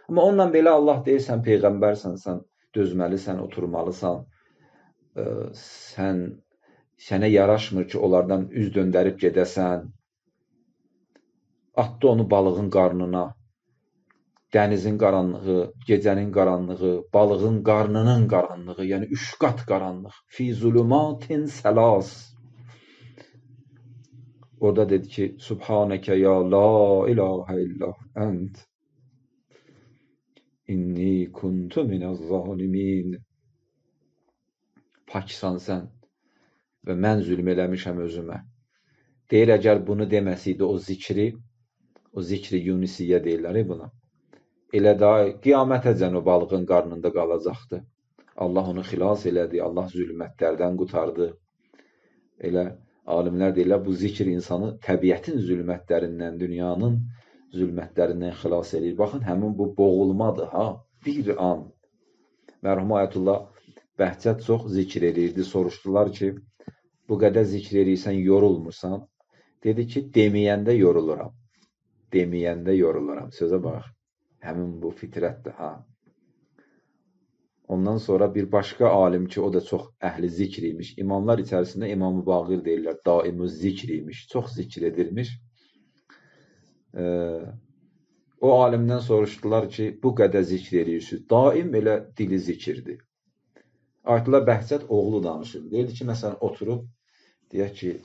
Amma onunla belə Allah deyir, sən Peyğəmbərsən, sən dözməlisən, oturmalısan. Sənə yaraşmır ki, onlardan üz döndərib gedəsən. Atdı onu balığın qarnına. Dənizin qaranlığı, gecənin qaranlığı, balığın qarnının qaranlığı, yəni 3 qat qaranlıq. Fi zulumatin səlas. Orada dedi ki, Subhanəkə ya la ilahə illə ənt. İnni kuntu minəz zalimin. Paksan sən və mən zülm eləmişəm özümə. Deyir, əgər bunu deməsiydi o zikri Yunisiyyə deyirlər buna. Elə daha qiyamətəcən o balığın qarnında qalacaqdı. Allah onu xilas elədi, Allah zülmətlərdən qutardı. Elə alimlər deyirlər, bu zikr insanı təbiətin zülmətlərindən, dünyanın zülmətlərindən xilas edir. Baxın, həmin bu boğulmadır, ha? Bir an. Mərhum Ayətullah Bəhcət çox zikr edirdi. Soruşdular ki, bu qədər zikr edirsən, yorulmursan. Dedi ki, deməyəndə yoruluram. Deməyəndə yoruluram. Sözə bax. Həmin bu fitrətdir, ha. Ondan sonra bir başqa alim ki, o da çox əhli zikr imiş. İmamlar içərisində İmam-ı Bağir deyirlər, daimi zikr imiş. Çox zikr edirmiş. O alimdən soruşdular ki, bu qədər zikr edirsiniz. Daim elə dili zikirdir. Ayətullah Bəhcət oğlu danışır. Deyirdi ki, məsələn, oturub, deyək ki,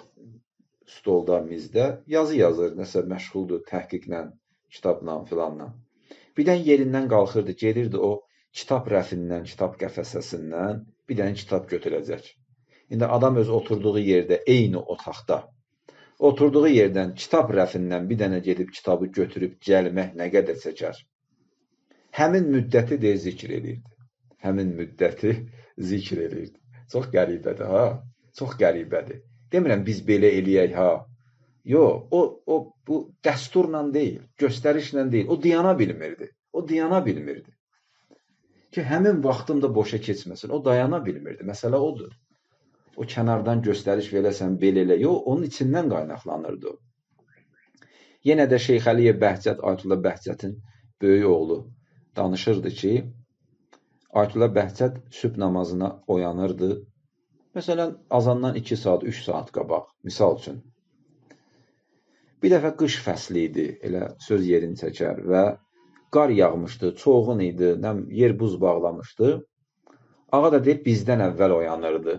stolda, mizdə yazı yazır, nəsə məşğuldur, təhqiqlə, kitabla, filanla. Birdən yerindən qalxırdı, gedirdi o kitab rəfindən, kitab qəfəsəsindən bir dənə kitab götürəcək. İndi adam öz oturduğu yerdə, eyni otaqda, oturduğu yerdən kitab rəfindən bir dənə gedib kitabı götürüb gəlmək nə qədər çəkər? Həmin müddəti deyə zikr edirdi. Həmin müddəti zikr edirdi. Çox qəribədir, ha? Çox qəribədir. Demirəm, biz belə eləyək, ha? Yox, bu dəsturla deyil, göstərişlə deyil. O dayana bilmirdi. O dayana bilmirdi. Ki, həmin vaxtım da boşa keçməsin. O dayana bilmirdi. Məsələ odur. O kənardan göstəriş verəsən, belə elə. Yox, onun içindən qaynaqlanırdı o. Yenə də Şeyx Əliyev Bəhcət, Ayətullah Bəhcətin böyük oğlu danışırdı ki, Ayətullah Bəhcət sübh namazına oyanırdı. Məsələn, azandan 2 saat, 3 saat qabaq, misal üçün. Bir dəfə qış fəsli idi, elə söz yerini çəkər və qar yağmışdı, çoğun idi, yer buz bağlamışdı. Ağa da deyib, bizdən əvvəl oyanırdı.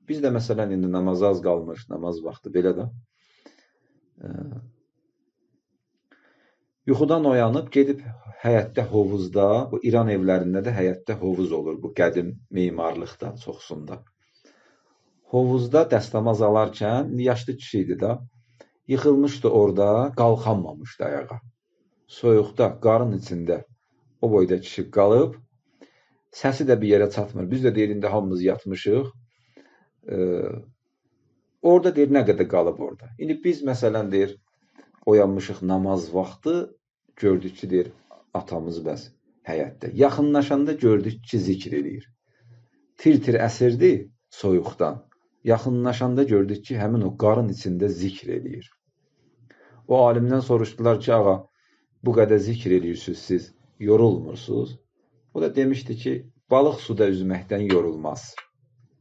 Biz də məsələn indi namaza az qalmış, namaz vaxtı belə də yuxudan oyanıb gedib həyətdə hovuzda, bu İran evlərində də həyətdə hovuz olur bu qədim memarlıqda çoxsunda. Hovuzda dəstəmaz alarkən yaşlı kişi idi də, yıxılmışdı orada, qalxanmamışdı ayağa. Soyuqda, qarın içində o boyda kişi qalıb, səsi də bir yerə çatmır. Biz də deyir, indi hamımız yatmışıq. Orada deyir, nə qədər qalıb orada. İndi biz məsələn deyir, oyanmışıq namaz vaxtı, gördük ki, deyir, atamız bəs həyətdə. Yaxınlaşanda gördük ki, zikr edir. Tir-tir əsirdi soyuqdan. Yaxınlaşanda gördük ki, həmin o qarın içində zikr edir. O alimdən soruşdular ki, ağa, bu qədər zikr edirsiniz siz, yorulmursunuz. O da demişdi ki, balıq suda üzməkdən yorulmaz.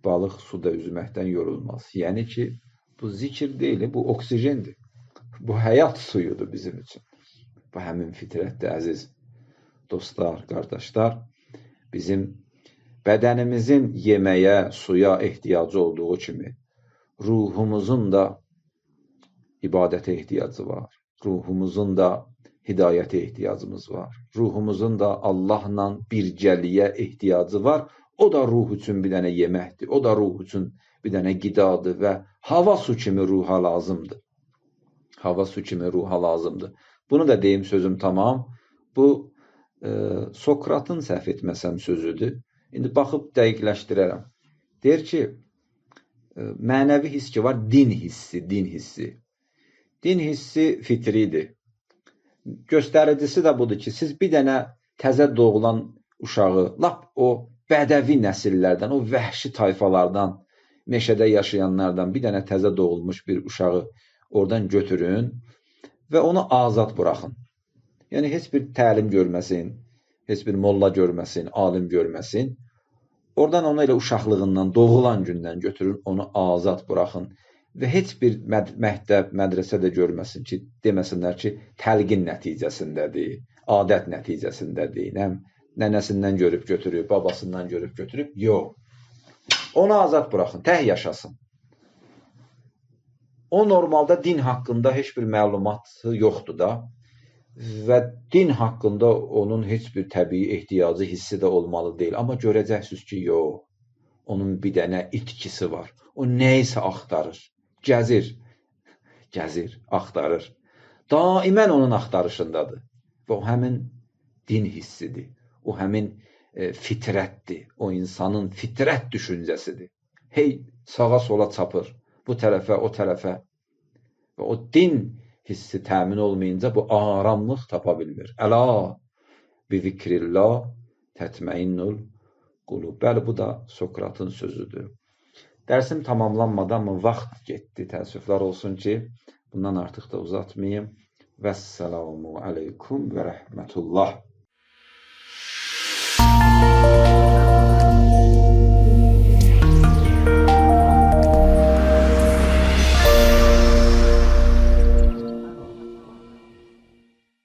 Balıq suda üzməkdən yorulmaz. Yəni ki, bu zikr deyil, bu oksijendir. Bu həyat suyudur bizim üçün. Bu həmin fitrətdə əziz dostlar, qardaşlar, bizim bədənimizin yeməyə, suya ehtiyacı olduğu kimi, ruhumuzun da ibadətə ehtiyacı var. Ruhumuzun da hidayətə ehtiyacımız var. Ruhumuzun da Allahla birgəliyə ehtiyacı var. O da ruh üçün bir dənə yeməkdir. O da ruh üçün bir dənə qidadır və hava su kimi ruha lazımdır. Hava su kimi ruha lazımdır. Bunu da deyim, sözüm tamam. Bu Sokratın səhv etməsəm sözüdür. İndi baxıb dəqiqləşdirərəm. Deyir ki, mənəvi hiss ki var, din hissi, din hissi. Din hissi fitridir. Göstəricisi də budur ki, siz bir dənə təzə doğulan uşağı, lap o bədəvi nəsillərdən, o vəhşi tayfalardan, meşədə yaşayanlardan bir dənə təzə doğulmuş bir uşağı oradan götürün və onu azad buraxın. Yəni, heç bir təlim görməsin, heç bir molla görməsin, alim görməsin. Oradan onu elə uşaqlığından, doğulan gündən götürün, onu azad buraxın. Və heç bir məktəb, mədrəsə də görməsin ki, deməsinlər ki, təlqin nəticəsindədir, adət nəticəsindədir, nənəsindən görüb götürüb, babasından görüb götürüb. Yox. Onu azad buraxın, tək yaşasın. O normalda din haqqında heç bir məlumatı yoxdur da və din haqqında onun heç bir təbii ehtiyacı, hissi də olmalı deyil. Amma görəcəksiniz ki, yox. Onun bir dənə itkisi var. O nəyisə axtarır. Gəzir, axtarır. Daimən onun axtarışındadır. Və o həmin din hissidir. O həmin fitrətdir. O insanın fitrət düşüncəsidir. Hey, sağa sola çapır. Bu tərəfə, o tərəfə. Və o din hissi təmin olmayınca bu aramlıq tapa bilmir. Əla bi zikrillah tətməinnul qulub. Bəli, bu da Sokratın sözüdür. Dərsim tamamlanmadan mı vaxt getdi. Təəssüflər olsun ki, bundan artıq da uzatmayayım. Vəssalamu aleykum və rəhmətullah.